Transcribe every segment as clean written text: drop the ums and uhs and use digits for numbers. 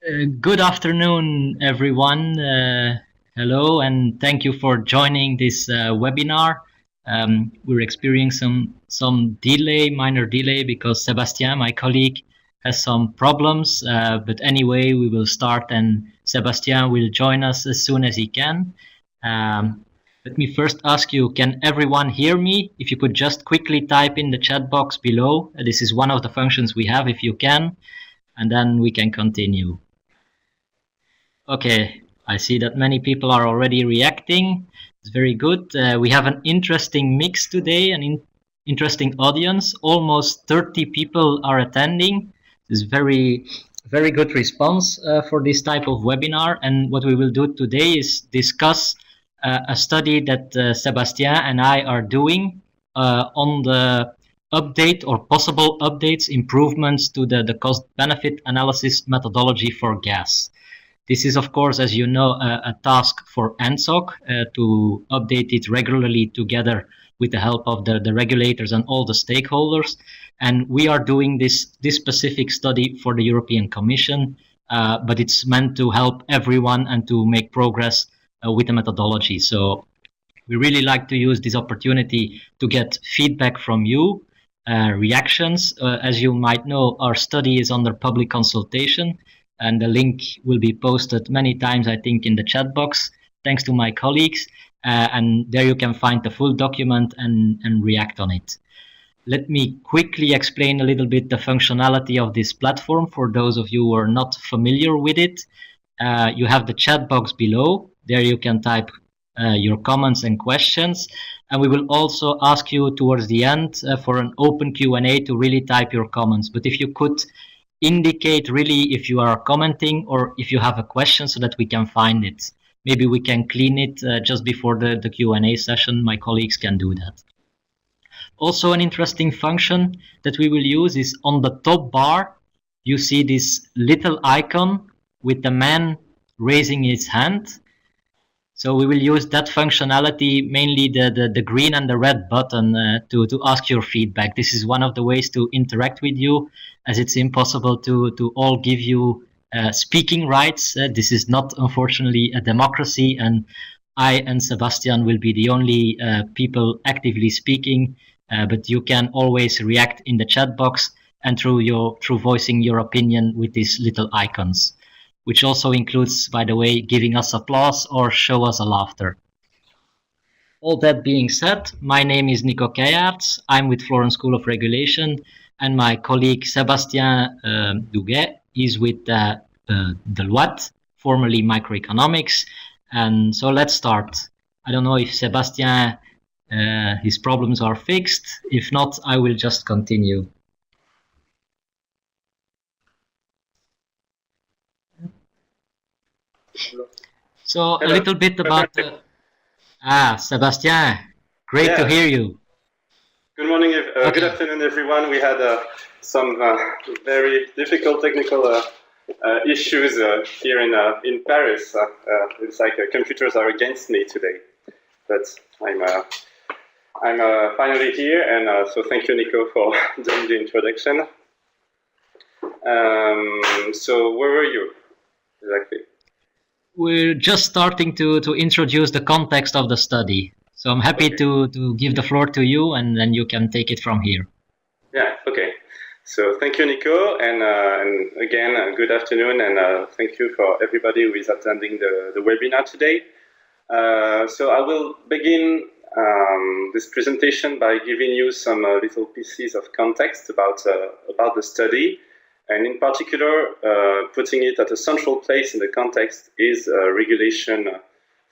Good afternoon, everyone. Hello, and thank you for joining this webinar. We're experiencing some minor delay, because Sébastien, my colleague, has some problems. But anyway, we will start, and Sébastien will join us as soon as he can. Let me first ask you, can everyone hear me? If you could just quickly type in the chat box below. This is one of the functions we have, if you can, and then we can continue. Okay, I see that many people are already reacting. It's very good. We have an interesting mix today, an interesting audience. Almost 30 people are attending. It's very good response for this type of webinar. And what we will do today is discuss a study that Sébastien and I are doing on the update or possible updates, improvements to the cost-benefit analysis methodology for gas. This is, of course, as you know, a task for NSOC to update it regularly together with the help of the regulators and all the stakeholders. And we are doing this specific study for the European Commission, but it's meant to help everyone and to make progress with the methodology. So we really like to use this opportunity to get feedback from you, reactions. As you might know, our study is under public consultation, and the link will be posted many times, I think, in the chat box, thanks to my colleagues. And there you can find the full document and react on it. Let me quickly explain a little bit the functionality of this platform for those of you who are not familiar with it. You have the chat box below. There you can type your comments and questions. And we will also ask you towards the end for an open Q&A to really type your comments. But if you could indicate really if you are commenting or if you have a question, so that we can find it. Maybe we can clean it just before the Q&A session. My colleagues can do that. Also, an interesting function that we will use is on the top bar, you see this little icon with the man raising his hand. So we will use that functionality, mainly the green and the red button, to ask your feedback. This is one of the ways to interact with you, as it's impossible to all give you speaking rights. This is not, unfortunately, a democracy, and I and Sébastien will be the only people actively speaking, but you can always react in the chat box and through voicing your opinion with these little icons, which also includes, by the way, giving us applause or show us a laughter. All that being said, my name is Nico Keyaerts. I'm with Florence School of Regulation, and my colleague Sébastien Douguet is with Deloitte, formerly Microeconomix. And so let's start. I don't know if Sébastien, his problems are fixed. If not, I will just continue. So a little bit about Sébastien, great to hear you. Good morning, good afternoon, everyone. We had some very difficult technical issues here in Paris. It's like computers are against me today, but I'm finally here, and so thank you, Nico, for doing the introduction. So where were you exactly? We're just starting to introduce the context of the study. So I'm happy to give the floor to you, and then you can take it from here. Yeah, okay. So thank you, Nico, and again, good afternoon, and thank you for everybody who is attending the webinar today. So I will begin this presentation by giving you some little pieces of context about the study. And in particular, putting it at a central place in the context is Regulation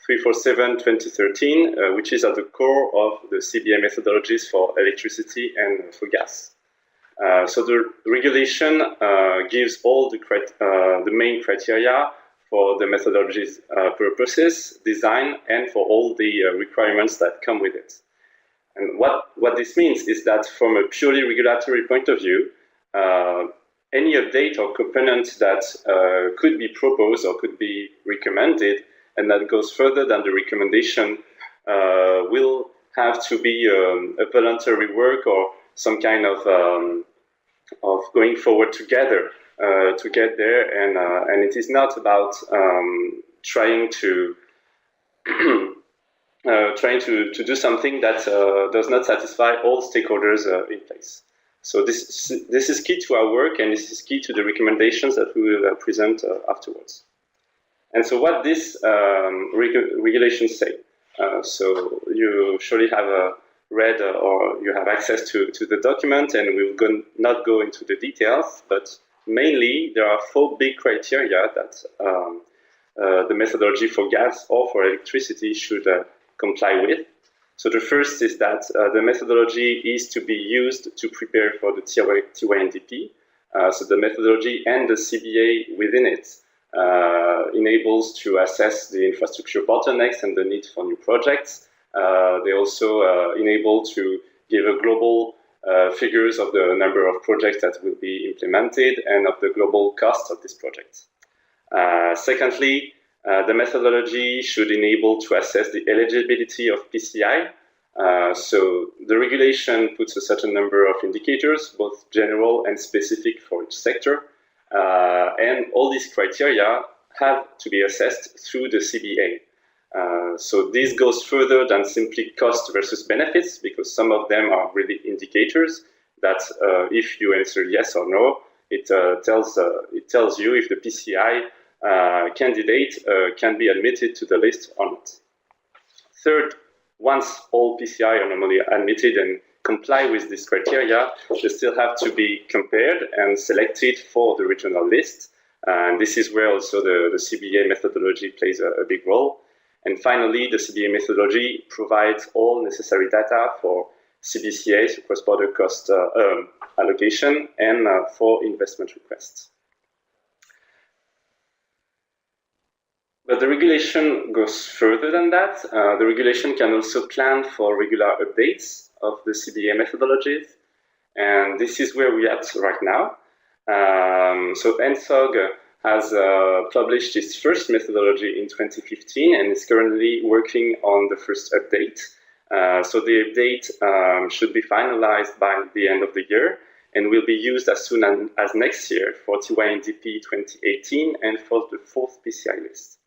347/2013, which is at the core of the CBA methodologies for electricity and for gas. So the regulation gives all the main criteria for the methodology's purposes, design, and for all the requirements that come with it. And what this means is that from a purely regulatory point of view, any update or component that could be proposed or could be recommended and that goes further than the recommendation will have to be a voluntary work or some kind of going forward together to get there, and it is not about trying to do something that does not satisfy all stakeholders in place. So this is key to our work, and this is key to the recommendations that we will present afterwards. And so what this regulations say. So you surely have read or you have access to the document, and we will not go into the details, but mainly there are 4 big criteria that the methodology for gas or for electricity should comply with. So the first is that the methodology is to be used to prepare for the TYNDP. So the methodology and the CBA within it enables to assess the infrastructure bottlenecks and the need for new projects. They also enable to give a global figures of the number of projects that will be implemented and of the global cost of these projects. Secondly, the methodology should enable to assess the eligibility of PCI. So the regulation puts a certain number of indicators, both general and specific for each sector. And all these criteria have to be assessed through the CBA. So this goes further than simply cost versus benefits, because some of them are really indicators that if you answer yes or no, it tells you if the PCI candidate can be admitted to the list or not. Third, once all PCI are normally admitted and comply with this criteria, they still have to be compared and selected for the regional list. And this is where also the CBA methodology plays a big role. And finally, the CBA methodology provides all necessary data for CBCA, so cross-border cost allocation, and for investment requests. But the regulation goes further than that. The regulation can also plan for regular updates of the CBA methodologies. And this is where we're at right now. So NSOG has published its first methodology in 2015 and is currently working on the first update. So the update should be finalized by the end of the year and will be used as soon as next year for TYNDP 2018 and for the 4th PCI list.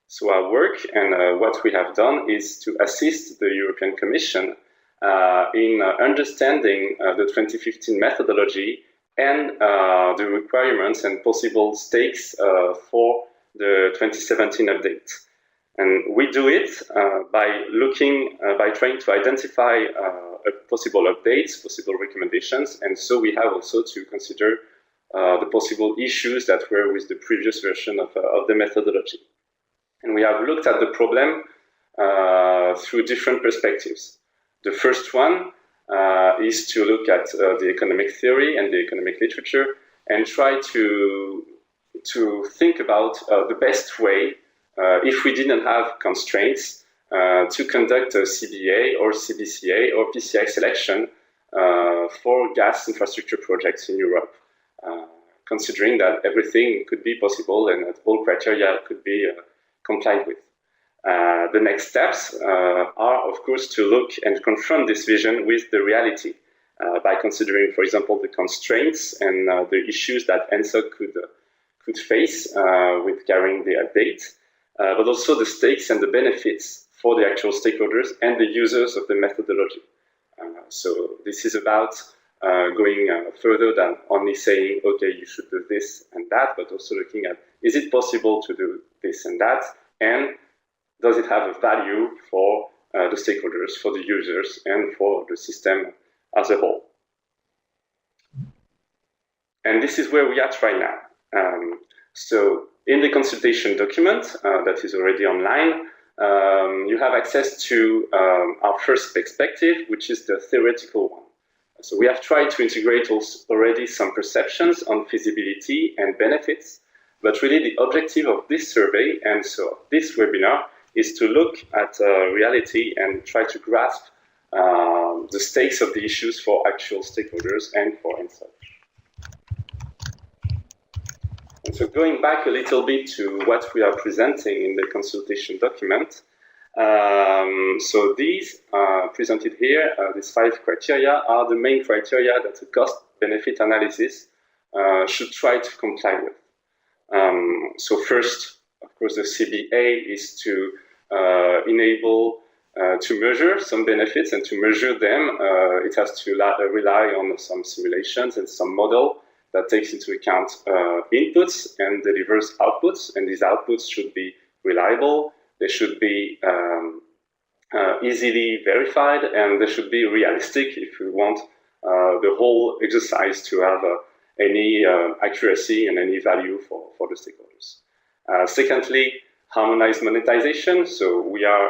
So our work and what we have done is to assist the European Commission in understanding the 2015 methodology and the requirements and possible stakes for the 2017 update. And we do it by trying to identify possible updates, possible recommendations, and so we have also to consider the possible issues that were with the previous version of the methodology. And we have looked at the problem through different perspectives. The first one is to look at the economic theory and the economic literature and try to think about the best way, if we didn't have constraints, to conduct a CBA or CBCA or PCI selection for gas infrastructure projects in Europe, considering that everything could be possible and that all criteria could be complied with. The next steps are, of course, to look and confront this vision with the reality by considering, for example, the constraints and the issues that NSOC could face with carrying the update, but also the stakes and the benefits for the actual stakeholders and the users of the methodology. So this is about going further than only saying, okay, you should do this and that, but also looking at, is it possible to do this and that? And does it have a value for the stakeholders, for the users, and for the system as a whole? And this is where we are right now. So in the consultation document that is already online, you have access to our first perspective, which is the theoretical one. So we have tried to integrate already some perceptions on feasibility and benefits, but really the objective of this survey and so this webinar is to look at reality and try to grasp the stakes of the issues for actual stakeholders and for NSOC. And so going back a little bit to what we are presenting in the consultation document, so these presented here, these 5 criteria are the main criteria that the cost-benefit analysis should try to comply with. So first, of course, the CBA is to enable to measure some benefits, and to measure them, it has to rely on some simulations and some model that takes into account inputs and delivers outputs, and these outputs should be reliable, they should be easily verified, and they should be realistic if we want the whole exercise to have any accuracy and any value for the stakeholders. Secondly, harmonized monetization. So we are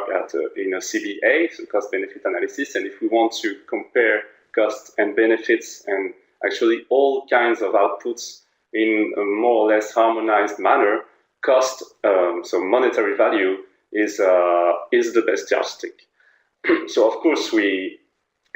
in a CBA, so cost-benefit analysis, and if we want to compare costs and benefits and actually all kinds of outputs in a more or less harmonized manner, cost, so monetary value, is the best yardstick. So of course we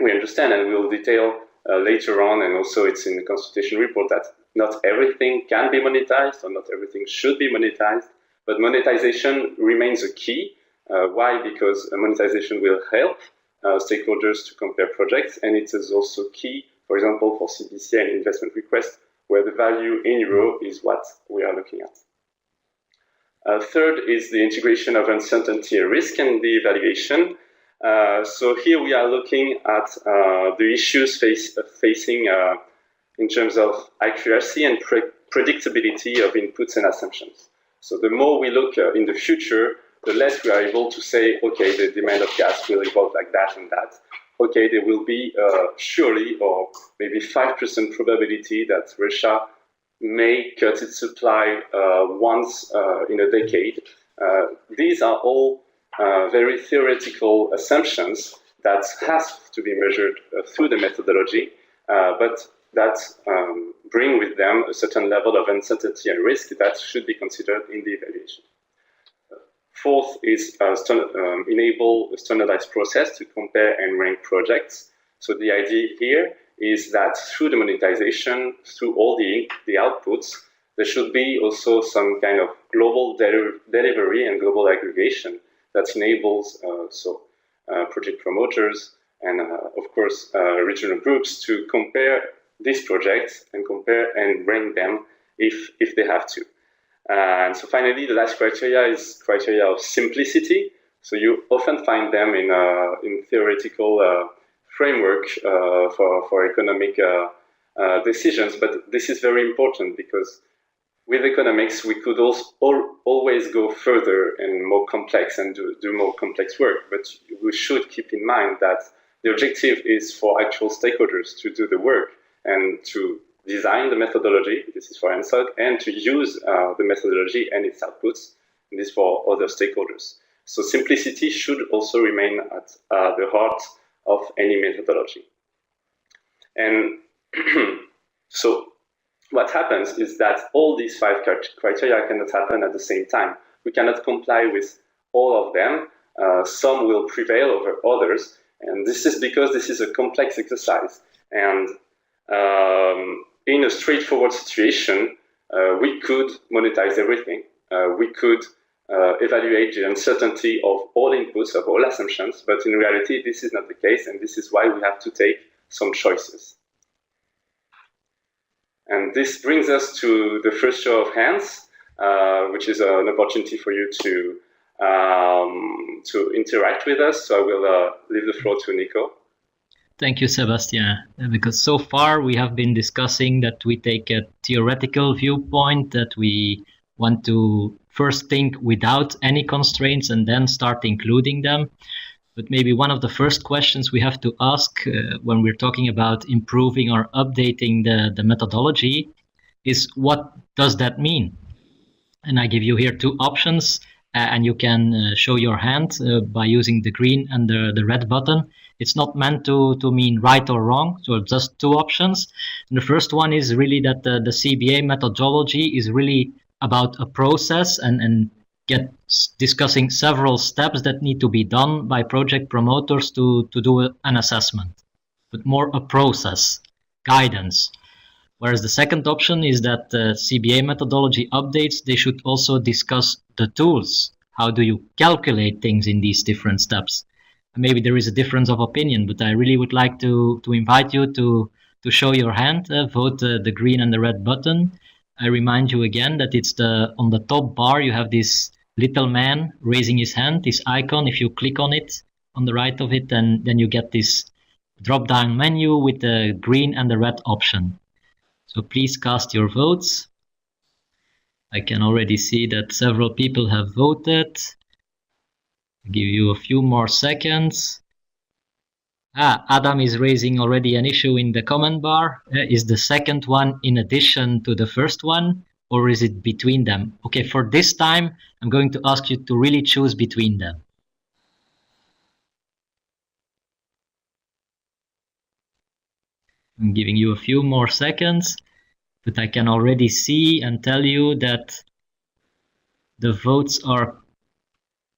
understand, and we'll detail later on, and also it's in the consultation report, that not everything can be monetized, or not everything should be monetized, but monetization remains a key. Why? Because monetization will help stakeholders to compare projects, and it is also key, for example, for CBC and investment request, where the value in euro is what we are looking at. Third is the integration of uncertainty and risk and the evaluation. So here we are looking at the issues facing in terms of accuracy and predictability of inputs and assumptions. So the more we look in the future, the less we are able to say, okay, the demand of gas will evolve like that and that. Okay, there will be surely, or maybe 5% probability that Russia may cut its supply once in a decade. These are all very theoretical assumptions that have to be measured through the methodology, but that bring with them a certain level of uncertainty and risk that should be considered in the evaluation. Fourth is enable a standardized process to compare and rank projects. So the idea here is that through the monetization, through all the outputs, there should be also some kind of global delivery and global aggregation that enables project promoters and, of course, regional groups to compare these projects and compare and rank them if they have to. And so finally, the last criteria is criteria of simplicity. So you often find them in theoretical framework for economic decisions, but this is very important because with economics, we could always go further and more complex and do more complex work, but we should keep in mind that the objective is for actual stakeholders to do the work and to design the methodology, this is for NSOG, and to use the methodology and its outputs, and this for other stakeholders. So simplicity should also remain at the heart of any methodology. And so what happens is that all these 5 criteria cannot happen at the same time. We cannot comply with all of them. Some will prevail over others, and this is because this is a complex exercise. And in a straightforward situation, we could monetize everything. We could evaluate the uncertainty of all inputs, of all assumptions, but in reality, this is not the case, and this is why we have to take some choices. And this brings us to the first show of hands, which is an opportunity for you to interact with us. So I will leave the floor to Nico. Thank you, Sébastien. Because so far we have been discussing that we take a theoretical viewpoint, that we want to first think without any constraints and then start including them. But maybe one of the first questions we have to ask when we're talking about improving or updating the methodology is, what does that mean? And I give you here 2 options, and you can show your hand by using the green and the red button. It's not meant to mean right or wrong, so just 2 options. And the first one is really that the CBA methodology is really about a process and discussing several steps that need to be done by project promoters to do an assessment, but more a process, guidance. Whereas the second option is that the CBA methodology updates, they should also discuss the tools. How do you calculate things in these different steps? And maybe there is a difference of opinion, but I really would like to invite you to to show your hand, vote the green and the red button. I remind you again that it's on the top bar, you have this little man raising his hand, this icon. If you click on it on the right of it, then you get this drop-down menu with the green and the red option. So please cast your votes. I can already see that several people have voted. I'll give you a few more seconds. Adam is raising already an issue in the comment bar. Is the second one in addition to the first one, or is it between them? Okay, for this time, I'm going to ask you to really choose between them. I'm giving you a few more seconds, but I can already see and tell you that the votes are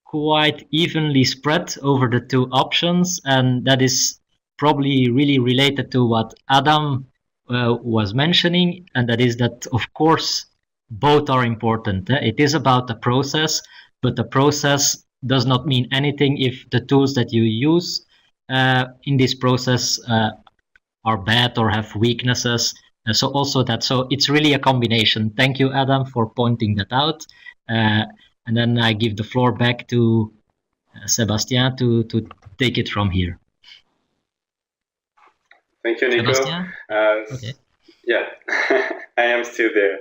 quite evenly spread over the two options, and that is probably really related to what Adam was mentioning, and that is that, of course, both are important. It is about the process, but the process does not mean anything if the tools that you use in this process are bad or have weaknesses. So it's really a combination. Thank you, Adam, for pointing that out. And then I give the floor back to Sébastien to take it from here. Thank you, Nico. Okay. Yeah, I am still there.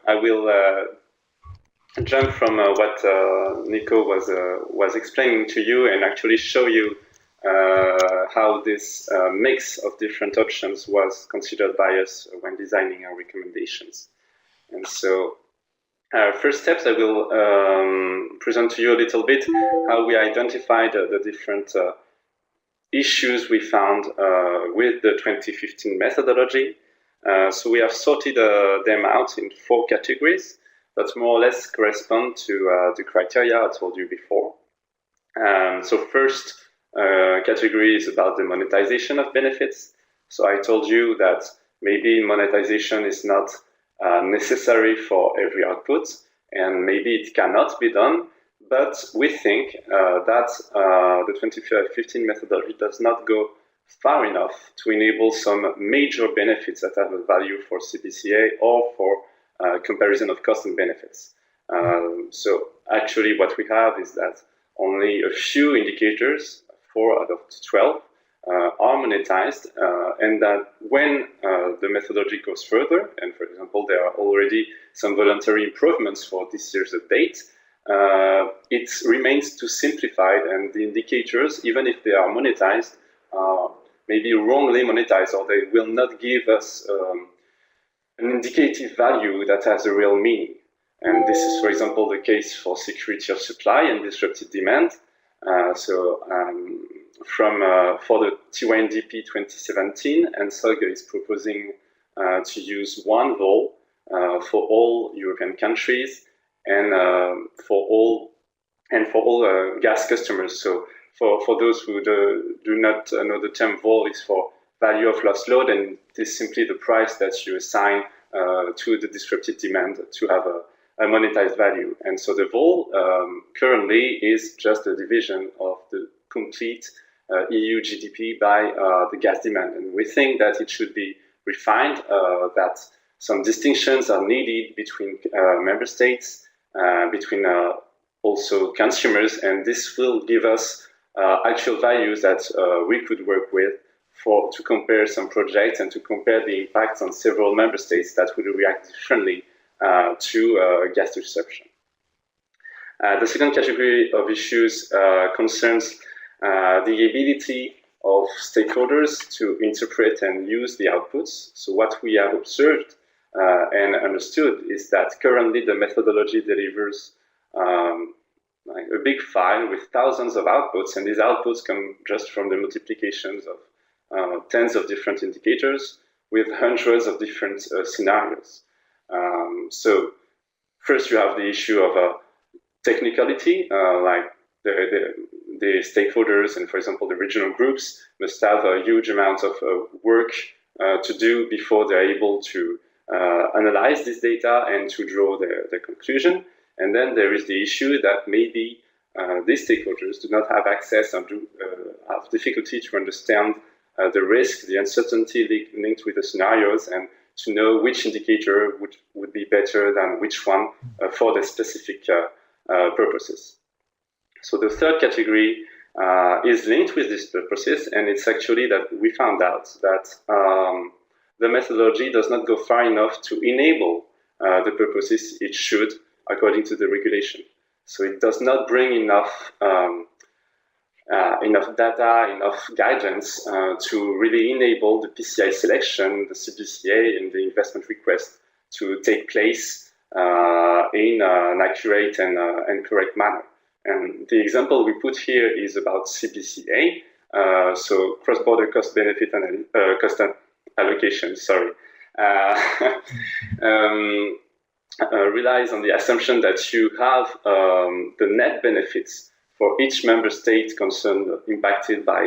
I will jump from what Nico was explaining to you and actually show you how this mix of different options was considered by us when designing our recommendations. And so, first steps, I will present to you a little bit how we identified the different issues we found with the 2015 methodology. So we have sorted them out in 4 categories that more or less correspond to the criteria I told you before. So first category is about the monetization of benefits. So I told you that maybe monetization is not necessary for every output, and maybe it cannot be done, but we think that the 2015 methodology does not go far enough to enable some major benefits that have a value for CBCA or for comparison of cost and benefits. So actually what we have is that only a few indicators, 4 out of 12, are monetized, and that when the methodology goes further, and for example, there are already some voluntary improvements for this year's update, it remains too simplified, and the indicators, even if they are monetized, maybe wrongly monetized, or they will not give us an indicative value that has a real meaning. And this is, for example, the case for security of supply and disrupted demand. For the TYNDP 2017, and SOG is proposing to use one vol for all European countries and for all gas customers. So for those who do not know, the term vol is for value of lost load, and it is simply the price that you assign to the disrupted demand to have a monetized value. And so the vol currently is just a division of the complete EU GDP by the gas demand. And we think that it should be refined, that some distinctions are needed between member states, between also consumers, and this will give us actual values that we could work with to compare some projects and to compare the impacts on several member states that will react differently to gas disruption. The second category of issues concerns the ability of stakeholders to interpret and use the outputs. So what we have observed and understood is that currently the methodology delivers like a big file with thousands of outputs, and these outputs come just from the multiplications of tens of different indicators with hundreds of different scenarios. So first you have the issue of technicality, like the stakeholders and, for example, the regional groups must have a huge amount of work to do before they're able to analyze this data and to draw their conclusion. And then there is the issue that maybe these stakeholders do not have access and have difficulty to understand the risk, the uncertainty linked with the scenarios, and to know which indicator would be better than which one for the specific purposes. So the third category is linked with these purposes, and it's actually that we found out that the methodology does not go far enough to enable the purposes it should according to the regulation. So it does not bring enough data, enough guidance to really enable the PCI selection, the CBCA, and the investment request to take place in an accurate and correct manner. And the example we put here is about CBCA, so cross-border cost-benefit and cost allocation. Sorry, relies on the assumption that you have the net benefits for each member state concerned, impacted by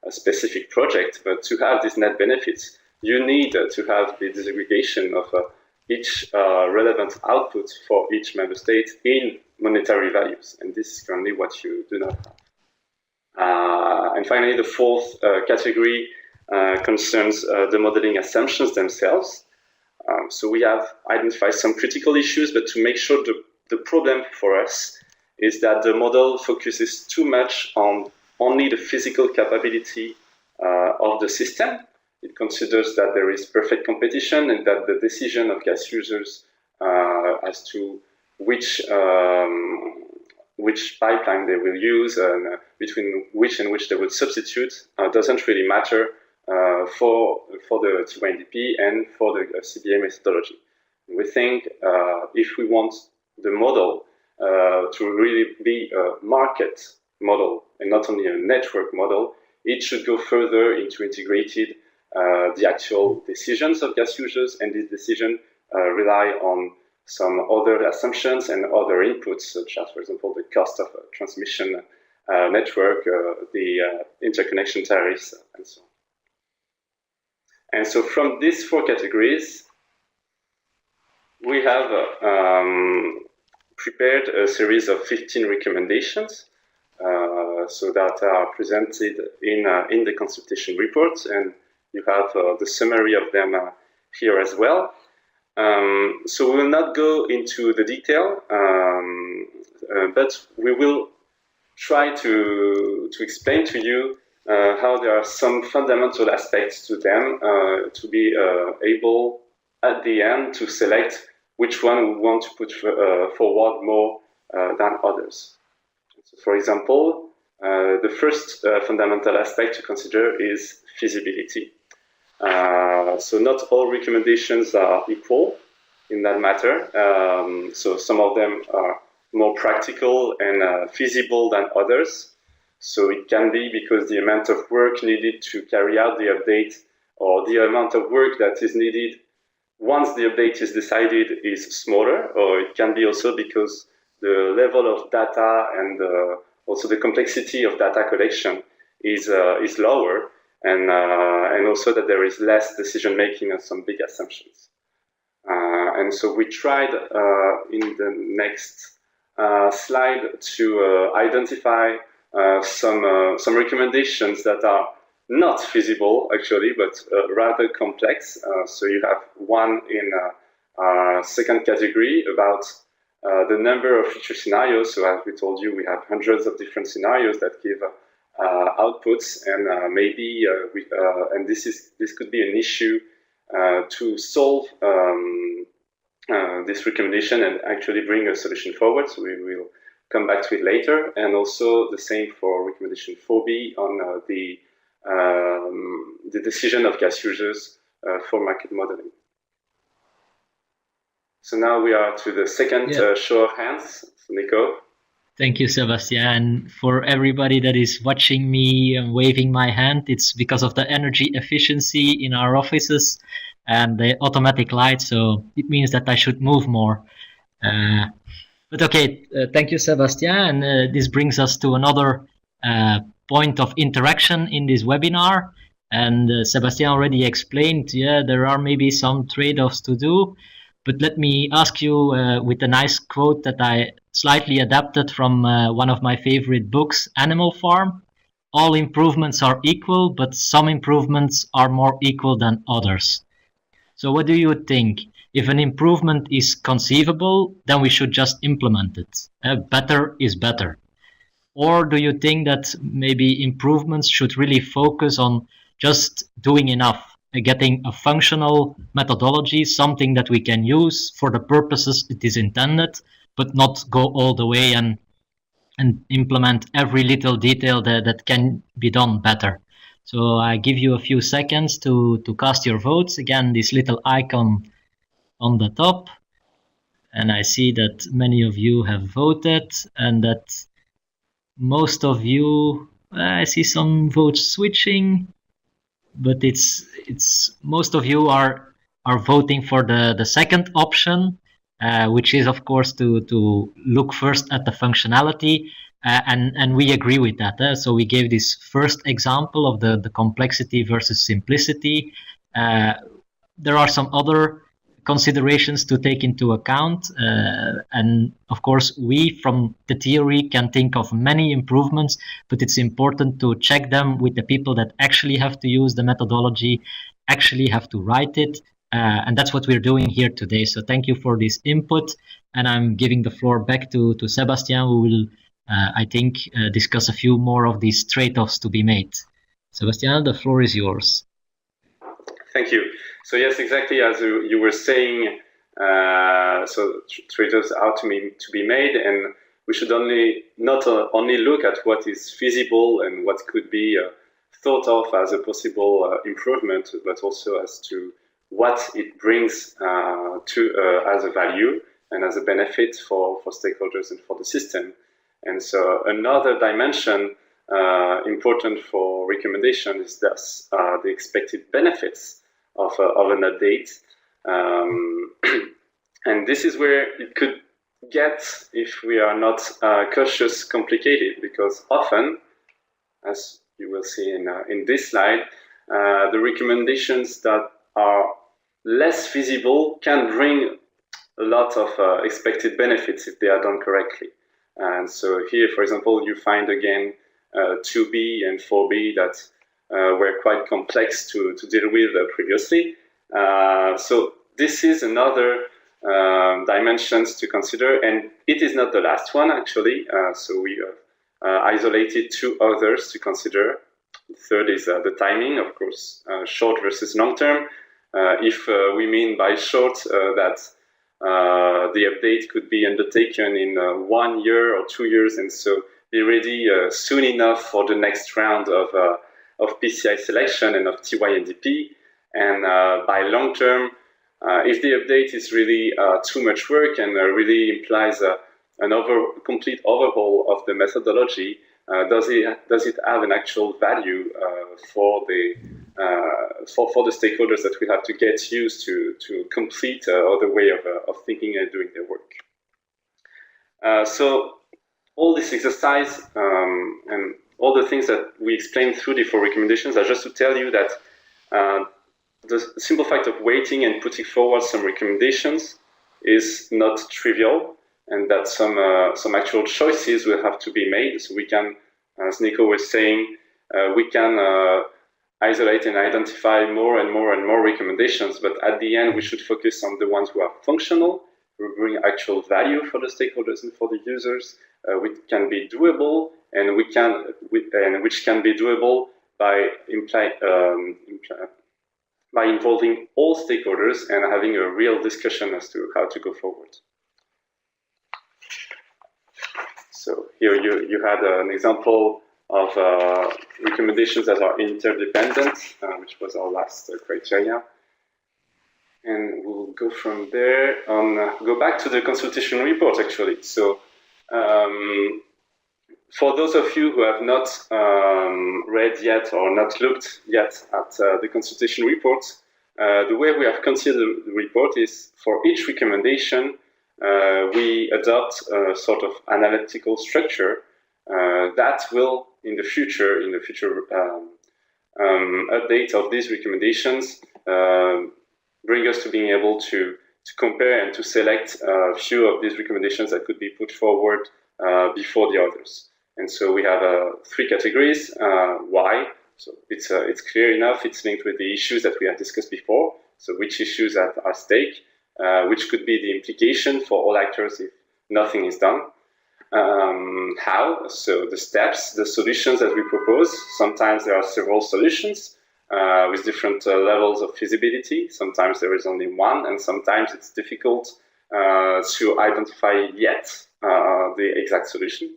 a specific project. But to have these net benefits, you need to have the disaggregation of each relevant output for each member state in monetary values. And this is currently what you do not have. And finally, the fourth category concerns the modeling assumptions themselves. So we have identified some critical issues, but to make sure the problem for us is that the model focuses too much on only the physical capability of the system. It considers that there is perfect competition and that the decision of gas users as to which pipeline they will use and between which and which they would substitute doesn't really matter for the TYNDP and for the CBA methodology. We think if we want the model to really be a market model and not only a network model, it should go further into integrated the actual decisions of gas users, and this decision rely on some other assumptions and other inputs, such as, for example, the cost of a transmission network, the interconnection tariffs, and so on. And so from these four categories, we have prepared a series of 15 recommendations so that are presented in the consultation report, and you have the summary of them here as well. So we will not go into the detail, but we will try to explain to you how there are some fundamental aspects to them to be able at the end to select which one we want to put forward more than others. So for example, the first fundamental aspect to consider is feasibility. So not all recommendations are equal in that matter. So some of them are more practical and feasible than others. So it can be because the amount of work needed to carry out the update or the amount of work that is needed once the update is decided is smaller, or it can be also because the level of data and also the complexity of data collection is lower, and also that there is less decision making on some big assumptions. And so we tried in the next slide to identify some recommendations that are not feasible actually, but rather complex. So you have one in second category about the number of future scenarios. So as we told you, we have hundreds of different scenarios that give outputs, and maybe and this could be an issue to solve this recommendation and actually bring a solution forward. So we will come back to it later, and also the same for recommendation 4B on the decision of gas users for market modeling. So now we are to the second show of hands. So Nico. Thank you, Sébastien. And for everybody that is watching me and waving my hand, it's because of the energy efficiency in our offices and the automatic light. So it means that I should move more. But okay, thank you, Sébastien. And this brings us to another point of interaction in this webinar. And Sébastien already explained, there are maybe some trade-offs to do. But let me ask you with a nice quote that I slightly adapted from one of my favorite books, Animal Farm. all improvements are equal, but some improvements are more equal than others. So what do you think? If an improvement is conceivable, then we should just implement it. Better is better. Or do you think that maybe improvements should really focus on just doing enough, getting a functional methodology, something that we can use for the purposes it is intended, but not go all the way and implement every little detail that can be done better? So I give you a few seconds to cast your votes. Again, this little icon on the top. And I see that many of you have voted and that most of you, I see some votes switching, but it's most of you are voting for the second option, which is of course to look first at the functionality, and we agree with that. So we gave this first example of the complexity versus simplicity. There are some other considerations to take into account, and of course we from the theory can think of many improvements, but it's important to check them with the people that actually have to use the methodology, actually have to write it, and that's what we're doing here today. So thank you for this input, and I'm giving the floor back to Sébastien, who will I think discuss a few more of these trade-offs to be made. Sébastien, the floor is yours. Thank you. So yes, exactly as you were saying, so trade-offs are to be made, and we should not only look at what is feasible and what could be thought of as a possible improvement, but also as to what it brings as a value and as a benefit for stakeholders and for the system. And so another dimension important for recommendation is thus the expected benefits of an update. And this is where it could get, if we are not cautious, complicated, because often, as you will see in this slide, the recommendations that are less feasible can bring a lot of expected benefits if they are done correctly. And so here, for example, you find again 2B and 4B that were quite complex to deal with previously. So this is another dimensions to consider, and it is not the last one actually. So we have isolated two others to consider. The third is the timing, of course, short versus long term. If we mean by short that the update could be undertaken in 1 year or 2 years, and so be ready soon enough for the next round of PCI selection and of TYNDP. And by long term, if the update is really too much work and really implies a complete overhaul of the methodology, does it have an actual value for the stakeholders that we have to get used to complete other way of thinking and doing their work? So all this exercise and all the things that we explained through the 4 recommendations are just to tell you that the simple fact of waiting and putting forward some recommendations is not trivial, and that some actual choices will have to be made. So we can, as Nico was saying, we can isolate and identify more and more and more recommendations, but at the end we should focus on the ones who are functional, who bring actual value for the stakeholders and for the users, which can be doable, and which can be doable by involving all stakeholders and having a real discussion as to how to go forward. So here you had an example of recommendations that are interdependent, which was our last criteria. And we'll go from there on, go back to the consultation report actually. So for those of you who have not read yet or not looked yet at the consultation report, the way we have considered the report is for each recommendation, we adopt a sort of analytical structure that will, in the future update of these recommendations, bring us to being able to compare and to select a few of these recommendations that could be put forward before the others. And so we have 3 categories. Why? So it's clear enough. It's linked with the issues that we have discussed before. So which issues are at stake, which could be the implication for all actors if nothing is done. How? So the steps, the solutions that we propose. Sometimes there are several solutions with different levels of feasibility. Sometimes there is only one, and sometimes it's difficult to identify yet the exact solution.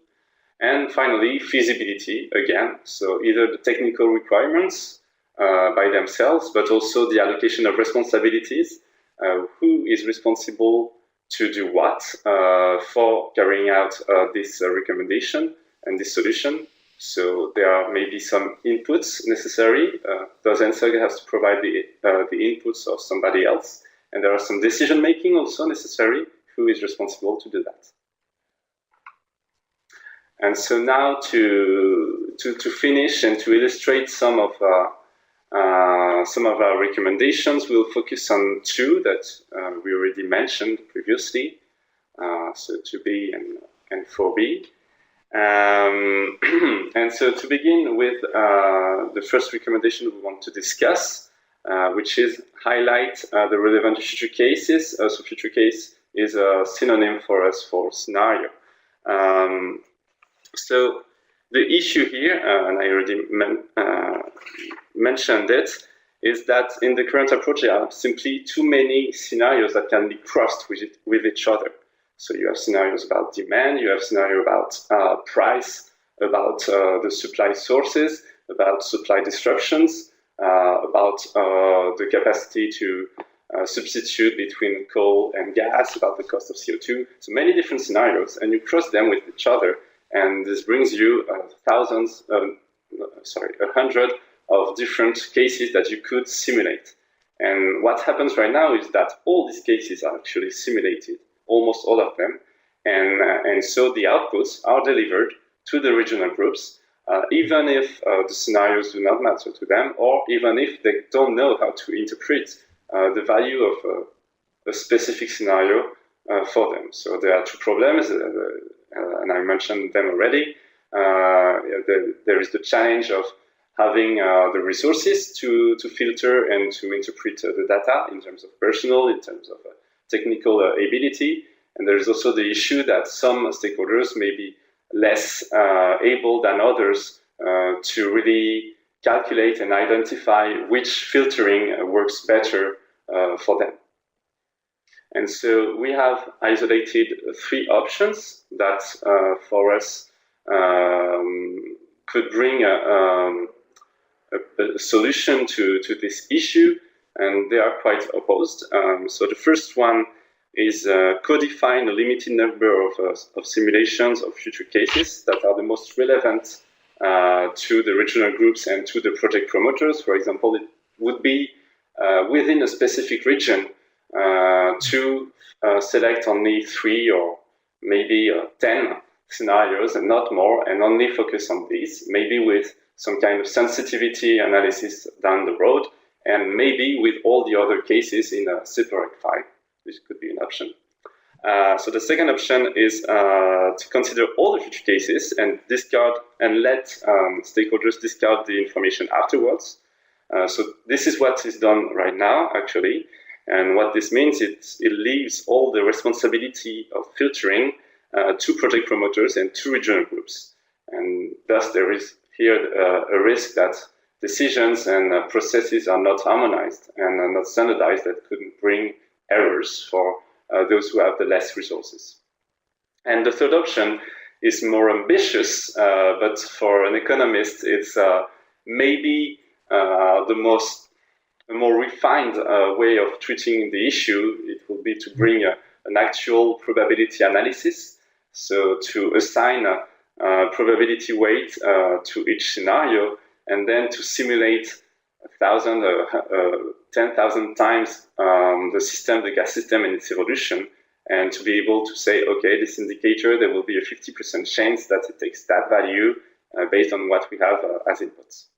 And finally, feasibility again. So either the technical requirements by themselves, but also the allocation of responsibilities. Who is responsible to do what for carrying out this recommendation and this solution? So there are maybe some inputs necessary. Does ENSEG has to provide the inputs of somebody else? And there are some decision making also necessary. Who is responsible to do that? And so now to finish and to illustrate some of our recommendations, we'll focus on 2 that we already mentioned previously, so 2B and 4B. And so to begin with the first recommendation we want to discuss, which is highlight the relevant future cases. So future case is a synonym for us for scenario. So the issue here, and I already mentioned it, is that in the current approach there are simply too many scenarios that can be crossed with each other. So you have scenarios about demand, you have scenario about price, about the supply sources, about supply disruptions, about the capacity to substitute between coal and gas, about the cost of CO2. So many different scenarios, and you cross them with each other, and this brings you 100 of different cases that you could simulate. And what happens right now is that all these cases are actually simulated, almost all of them, and so the outputs are delivered to the regional groups, even if the scenarios do not matter to them, or even if they don't know how to interpret the value of a specific scenario for them. So there are 2 problems, and I mentioned them already. There is the challenge of having the resources to filter and to interpret the data in terms of personal, in terms of technical ability. And there is also the issue that some stakeholders may be less able than others to really calculate and identify which filtering works better for them. And so we have isolated 3 options that for us could bring a solution to this issue, and they are quite opposed. So the first one is codifying a limited number of simulations of future cases that are the most relevant to the regional groups and to the project promoters. For example, it would be within a specific region to select only 3 or maybe 10 scenarios and not more, and only focus on these, maybe with some kind of sensitivity analysis down the road, and maybe with all the other cases in a separate file. This could be an option. So the second option is to consider all the future cases and discard and let stakeholders discard the information afterwards. So this is what is done right now, actually. And what this means is it leaves all the responsibility of filtering to project promoters and to regional groups. And thus there is here a risk that decisions and processes are not harmonized and are not standardized, that could bring errors for those who have the less resources. And the third option is more ambitious, but for an economist, it's maybe the more refined way of treating the issue. It will be to bring an actual probability analysis, so to assign a probability weight to each scenario, and then to simulate 1,000 or 10,000 times the system, the gas system and its evolution, and to be able to say, okay, this indicator, there will be a 50% chance that it takes that value based on what we have as inputs.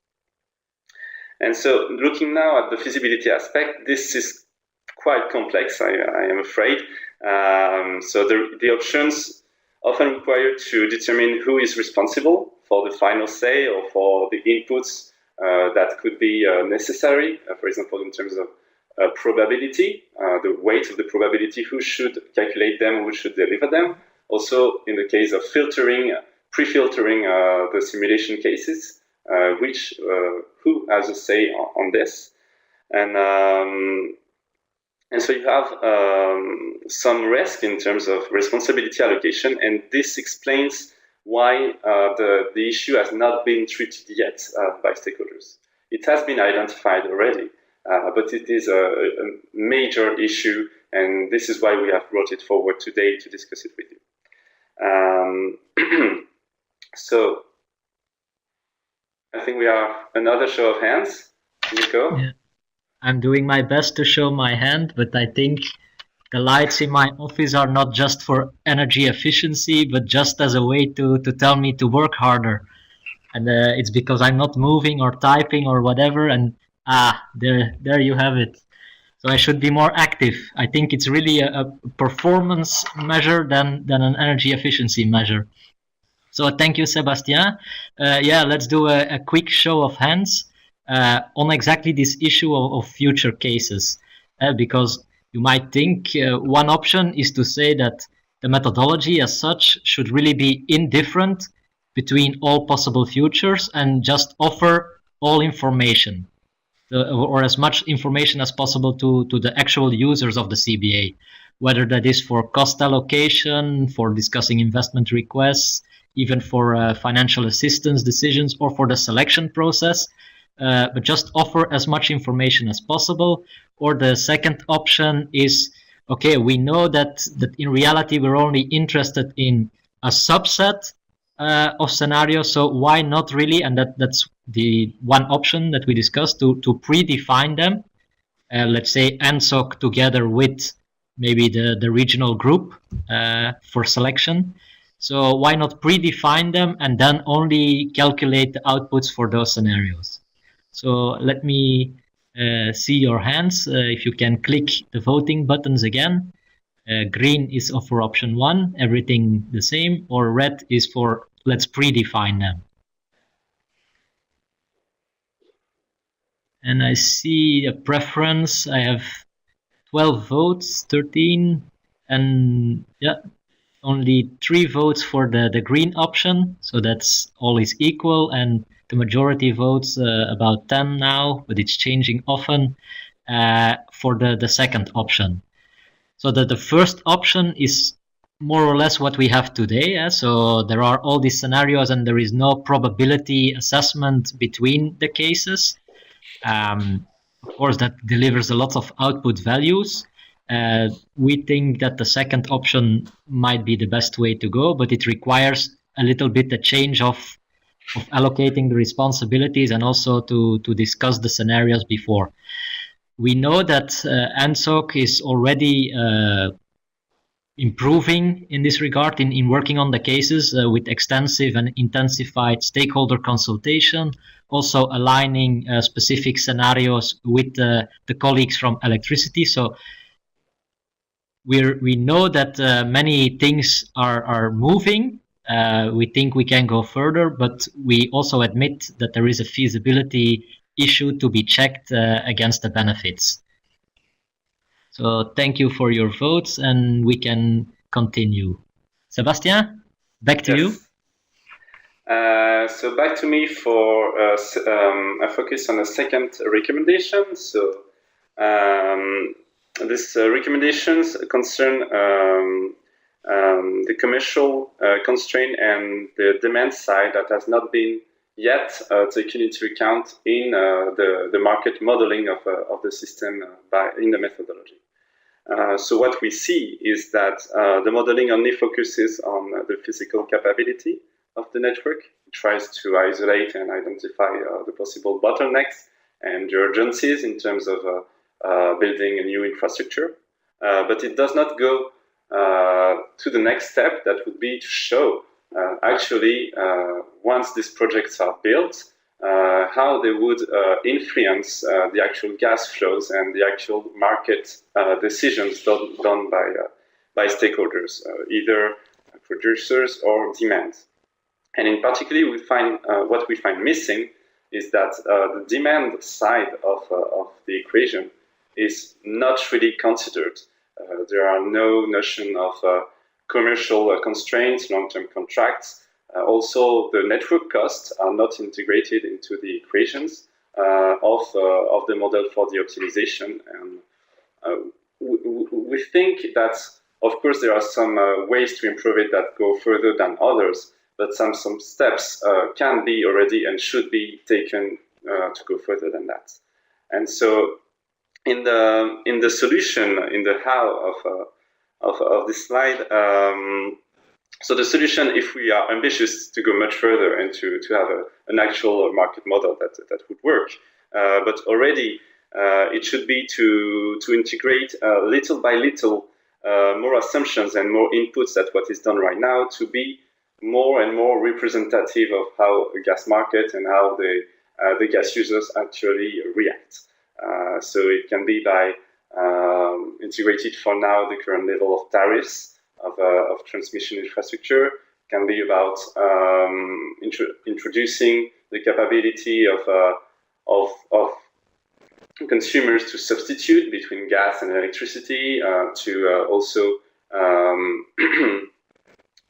And so looking now at the feasibility aspect, this is quite complex, I am afraid. So the options often required to determine who is responsible for the final say or for the inputs that could be necessary, for example, in terms of probability, the weight of the probability, who should calculate them, who should deliver them. Also, in the case of filtering, pre-filtering the simulation cases, who has a say on this. And so you have some risk in terms of responsibility allocation, and this explains why the issue has not been treated yet by stakeholders. It has been identified already, but it is a major issue, and this is why we have brought it forward today to discuss it with you. So I think we have another show of hands. Nico? Yeah. I'm doing my best to show my hand, but I think the lights in my office are not just for energy efficiency, but just as a way to tell me to work harder. And it's because I'm not moving or typing or whatever, and there you have it. So I should be more active. I think it's really a performance measure than an energy efficiency measure. So thank you, Sébastien. Let's do a quick show of hands on exactly this issue of future cases, because you might think one option is to say that the methodology as such should really be indifferent between all possible futures and just offer all information, or as much information as possible to the actual users of the CBA, whether that is for cost allocation, for discussing investment requests, even for financial assistance decisions, or for the selection process. But just offer as much information as possible. Or the second option is, okay, we know that in reality we're only interested in a subset of scenarios, so why not really, and that's the one option that we discussed, to predefine them, let's say NSOC together with maybe the regional group for selection. So why not predefine them and then only calculate the outputs for those scenarios? So let me see your hands. If you can click the voting buttons again. Green is for option 1, everything the same, or red is for let's predefine them. And I see a preference. I have 12 votes, 13, and only 3 votes for the green option. So that's all is equal, and the majority votes, about 10 now, but it's changing often, for the second option. So that the first option is more or less what we have today. So there are all these scenarios and there is no probability assessment between the cases. Of course, that delivers a lot of output values. We think that the second option might be the best way to go, but it requires a little bit a change of allocating the responsibilities and also to discuss the scenarios before. We know that NSOC is already improving in this regard in working on the cases with extensive and intensified stakeholder consultation, also aligning specific scenarios with the colleagues from electricity. So we know that many things are moving. We think we can go further, but we also admit that there is a feasibility issue to be checked against the benefits. So thank you for your votes, and we can continue. Sébastien, back to you. So back to me for a focus on a second recommendation. So these recommendations concern the commercial constraint and the demand side that has not been yet taken into account in the market modeling of the system in the methodology. So what we see is that the modeling only focuses on the physical capability of the network. It tries to isolate and identify the possible bottlenecks and the urgencies in terms of building a new infrastructure. But it does not go to the next step, that would be to show actually once these projects are built, how they would influence the actual gas flows and the actual market decisions done by stakeholders, either producers or demand. And in particular, we find what we find missing is that the demand side of the equation is not really considered. There are no notion of commercial constraints, long-term contracts. Also, the network costs are not integrated into the equations of the model for the optimization. And we think that, of course, there are some ways to improve it that go further than others, but some steps can be already and should be taken to go further than that. And so, in the solution, in the how of this slide, so the solution, if we are ambitious to go much further and to have an actual market model that would work, but already it should be to integrate little by little more assumptions and more inputs than what is done right now to be more and more representative of how a gas market and how the gas users actually react. So it can be by integrated for now the current level of tariffs of transmission infrastructure. It can be about introducing the capability of consumers to substitute between gas and electricity, to also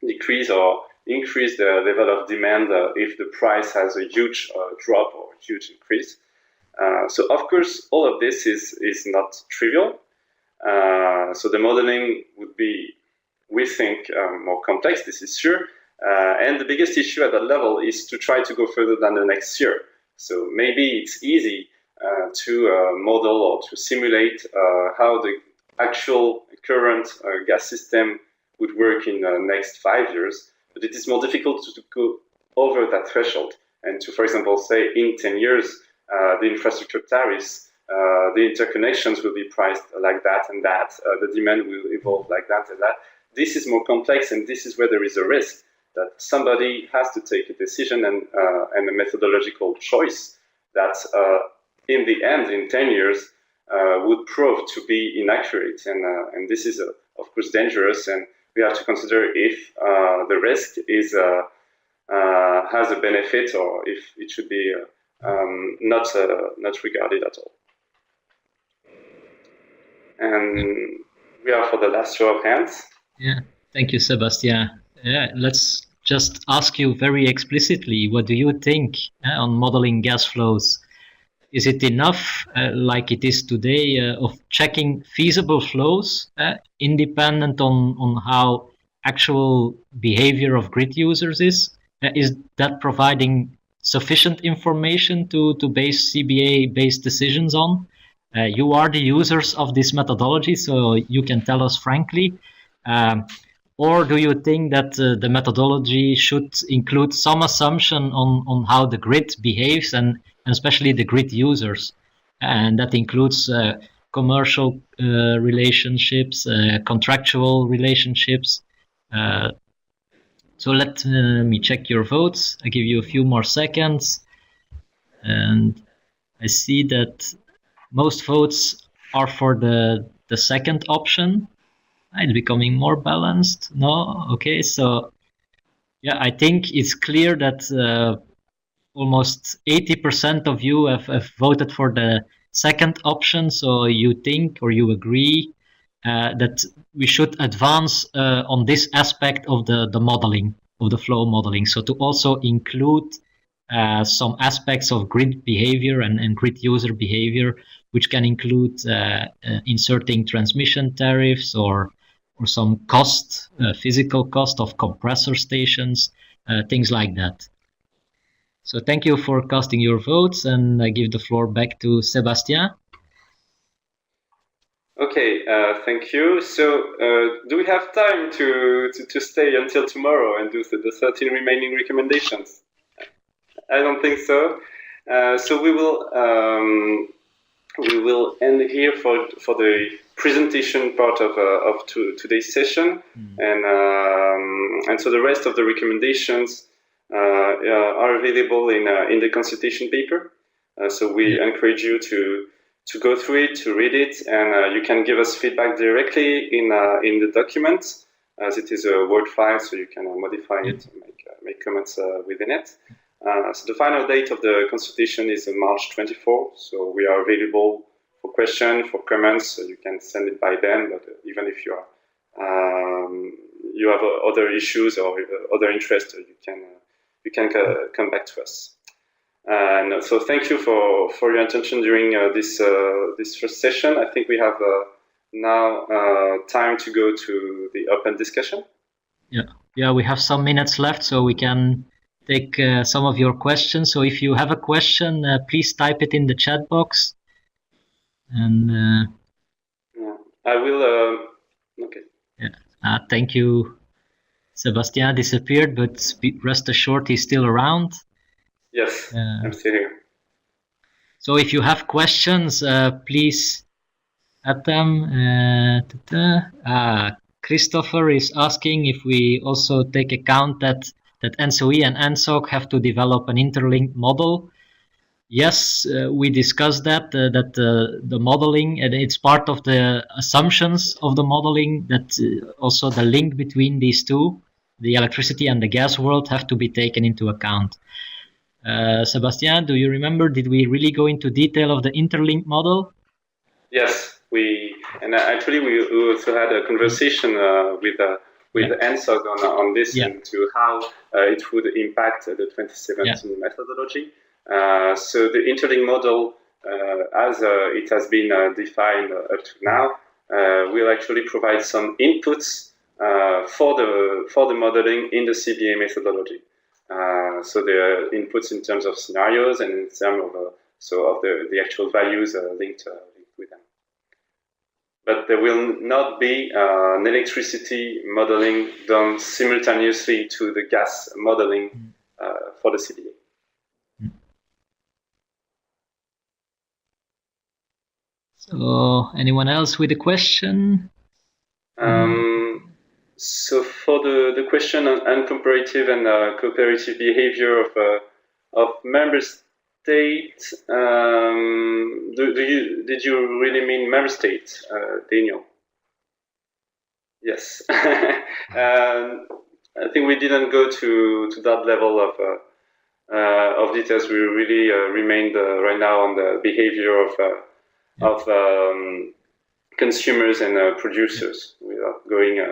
decrease or increase the level of demand if the price has a huge drop or a huge increase. So of course, all of this is not trivial. So the modeling would be, we think, more complex, this is sure. And the biggest issue at that level is to try to go further than the next year. So maybe it's easy to model or to simulate how the actual current gas system would work in the next 5 years, but it is more difficult to go over that threshold and to, for example, say in 10 years, the infrastructure tariffs, the interconnections will be priced like that and that, the demand will evolve like that and that. This is more complex, and this is where there is a risk that somebody has to take a decision and a methodological choice that in the end, in 10 years, would prove to be inaccurate. And this is, of course, dangerous, and we have to consider if the risk is has a benefit or if it should be not regarded at all. And we are for the last show of hands. Yeah, thank you, Sébastien. Yeah, let's just ask you very explicitly, what do you think on modeling gas flows? Is it enough, like it is today, of checking feasible flows, independent on how actual behavior of grid users is? Is that providing sufficient information to base CBA-based decisions on? You are the users of this methodology, so you can tell us frankly. Or do you think that the methodology should include some assumption on how the grid behaves and especially the grid users? And that includes commercial relationships, contractual relationships. So let me check your votes. I give you a few more seconds. And I see that most votes are for the second option. It's becoming more balanced. No? Okay, so yeah, I think it's clear that almost 80% of you have voted for the second option. So you think or you agree that we should advance on this aspect of the modeling, of the flow modeling. So to also include some aspects of grid behavior and grid user behavior, which can include inserting transmission tariffs or some cost, physical cost of compressor stations, things like that. So thank you for casting your votes, and I give the floor back to Sébastien. Okay, thank you. So do we have time to stay until tomorrow and do the 13 remaining recommendations? I don't think so. So we will end here for the presentation part of today's session, and so the rest of the recommendations are available in the consultation paper. So we encourage you to go through it, to read it, and you can give us feedback directly in the document. as it is a Word file, so you can modify it and make comments within it. So the final date of the consultation is March 24, so we are available for questions, for comments, so you can send it by then, but even if you have other issues or other interests, you can come back to us. And so thank you for your attention during this first session. I think we have now time to go to the open discussion. Yeah, we have some minutes left, so we can take some of your questions. So if you have a question, please type it in the chat box. And I will. Okay. Yeah. Thank you. Sébastien disappeared, but rest assured he's still around. Yes, I'm still here. So if you have questions, please add them. Christopher is asking if we also take account that NSOE and NSOC have to develop an interlinked model. Yes, we discussed that the modeling, and it's part of the assumptions of the modeling that also the link between these two, the electricity and the gas world, have to be taken into account. Sébastien, do you remember, did we really go into detail of the interlinked model? Yes, and actually we also had a conversation with NSOC on this and to how it would impact the 2017 methodology. So the interlinked model, as it has been defined up to now, will actually provide some inputs for the modeling in the CBA methodology. So the inputs in terms of scenarios and in terms of the actual values linked with them. But there will not be an electricity modeling done simultaneously to the gas modeling for the CBA. So, anyone else with a question? So for the question on comparative and cooperative behavior of member states, did you really mean member states, Daniel? Yes. I think we didn't go to that level of details. We really remained right now on the behavior of consumers and producers, without going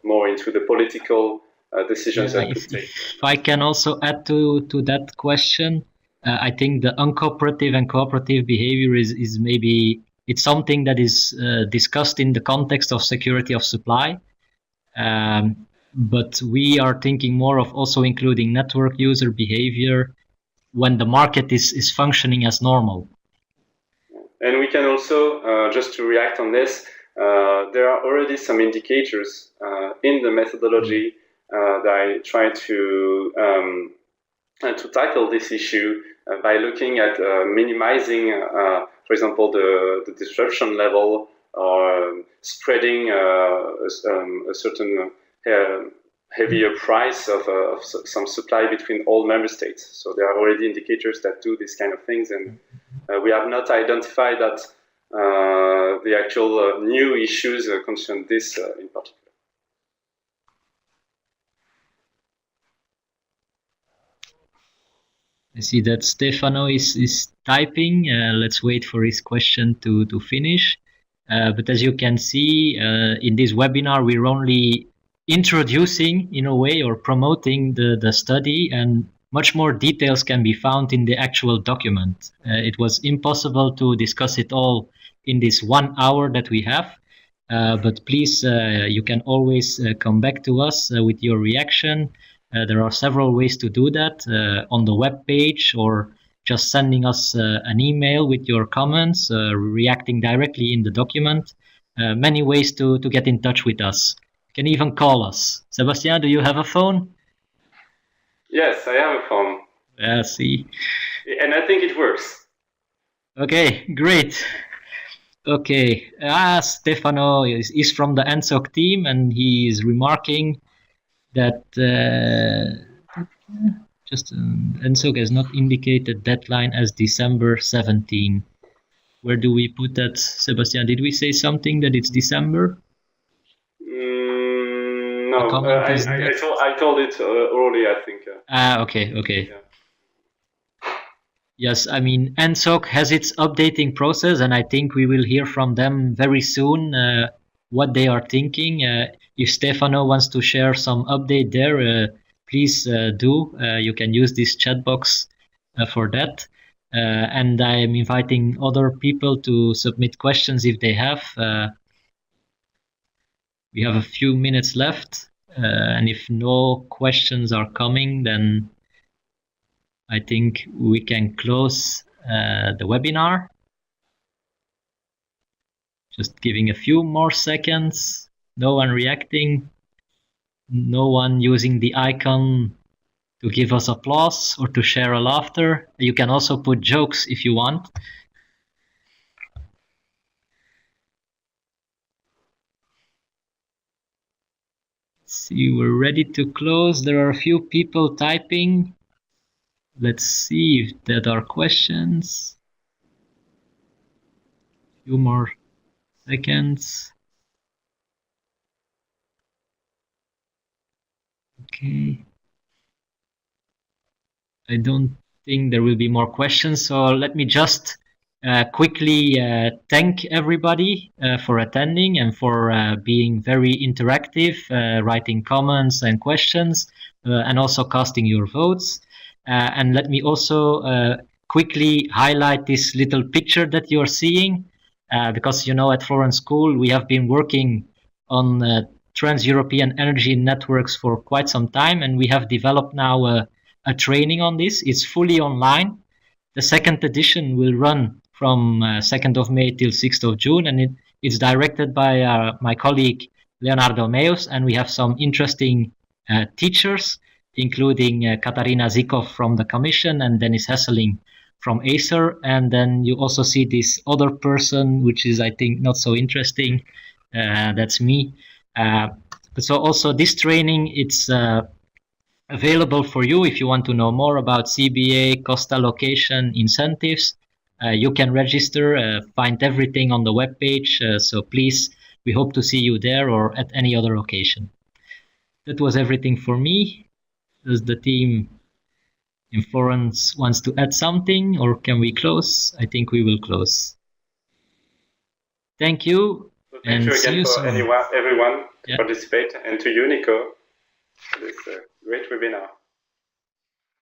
more into the political decisions that could take. If I can also add to that question, I think the uncooperative and cooperative behavior is maybe, it's something that is discussed in the context of security of supply. But we are thinking more of also including network user behavior when the market is functioning as normal. And we can also, just to react on this, there are already some indicators in the methodology that I try to tackle this issue by looking at minimizing, for example, the disruption level, or spreading a certain heavier price of some supply between all member states. So there are already indicators that do these kind of things, and we have not identified that the actual new issues concern this in particular. I see that Stefano is typing. Let's wait for his question to finish. But as you can see, in this webinar, we're only introducing, in a way, or promoting the study, and much more details can be found in the actual document. It was impossible to discuss it all in this 1 hour that we have. But please, you can always come back to us with your reaction. There are several ways to do that on the web page, or just sending us an email with your comments, reacting directly in the document. Many ways to get in touch with us. You can even call us. Sébastien, do you have a phone? Yes, I have a phone. Yeah, see. And I think it works. Okay, great. Okay, Stefano is from the NSOC team, and he is remarking that NSOC has not indicated deadline as December 17. Where do we put that, Sébastien? Did we say something that it's December? No, comment is I told it early, I think. Okay. Yeah. Yes, I mean, NSOC has its updating process, and I think we will hear from them very soon what they are thinking. If Stefano wants to share some update there, please do. You can use this chat box for that. And I am inviting other people to submit questions if they have. We have a few minutes left, and if no questions are coming, then I think we can close the webinar. Just giving a few more seconds. No one reacting. No one using the icon to give us applause or to share a laughter. You can also put jokes if you want. See, we're ready to close. There are a few people typing. Let's see if there are questions. A few more seconds. Okay. I don't think there will be more questions, so let me just quickly thank everybody for attending and for being very interactive, writing comments and questions, and also casting your votes. And let me also quickly highlight this little picture that you're seeing, because at Florence School we have been working on trans-European energy networks for quite some time, and we have developed now a training on this. It's fully online. The second edition will run from 2nd of May till 6th of June, and it's directed by my colleague Leonardo Meus, and we have some interesting teachers, including Katarina Zikov from the Commission and Dennis Hesseling from Acer. And then you also see this other person, which is, I think, not so interesting. That's me. So also this training, it's available for you if you want to know more about CBA, cost allocation, incentives. You can register, find everything on the webpage. So please, we hope to see you there or at any other occasion. That was everything for me. Does the team in Florence wants to add something, or can we close? I think we will close. Thank you. Thank you again for everyone to participate, and to you, Nico, for this great webinar.